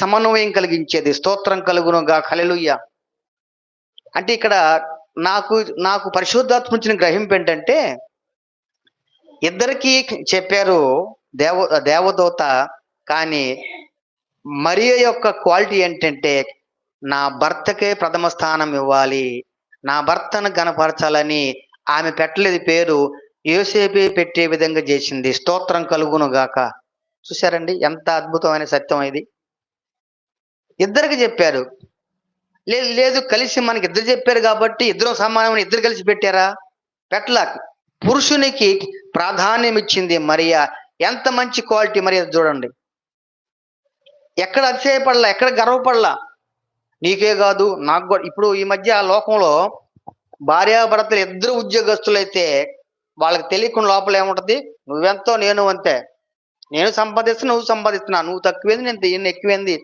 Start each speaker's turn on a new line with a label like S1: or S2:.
S1: సమన్వయం కలిగించేది. స్తోత్రం కలుగునుగాక. హల్లెలూయా. అంటే ఇక్కడ నాకు నాకు పరిశుద్ధాత్మ ఇచ్చిన గ్రహింపు ఏంటంటే, ఇద్దరికీ చెప్పారు దేవదూత. కానీ మరియ యొక్క క్వాలిటీ ఏంటంటే, నా భర్తకే ప్రథమ స్థానం ఇవ్వాలి, నా భర్తను గనపరచాలని ఆమె పెట్టలేదు పేరు. యోసేపే పెట్టే విధంగా చేసింది. స్తోత్రం కలుగును గాక. చూసారండి ఎంత అద్భుతమైన సత్యం ఇది. ఇద్దరికి చెప్పారు. లేదు లేదు కలిసి మనకి ఇద్దరు చెప్పారు కాబట్టి ఇద్దరు సమానమని ఇద్దరు కలిసి పెట్టారా? పెట్టలా. పురుషునికి ప్రాధాన్యం ఇచ్చింది మరియ. ఎంత మంచి క్వాలిటీ మరియ చూడండి. ఎక్కడ అతిశయపడలా, ఎక్కడ గర్వపడలా. నీకే కాదు నాకు కూడా. ఇప్పుడు ఈ మధ్య లోకంలో భార్యాభర్తలు ఇద్దరు ఉద్యోగస్తులైతే వాళ్ళకి తెలియకుండా లోపల ఏముంటది, నువ్వెంతో నేను అంతే, నేను సంపాదిస్తున్నా నువ్వు సంపాదిస్తున్నా, నువ్వు తక్కువేంది నేను ఎక్కువేంది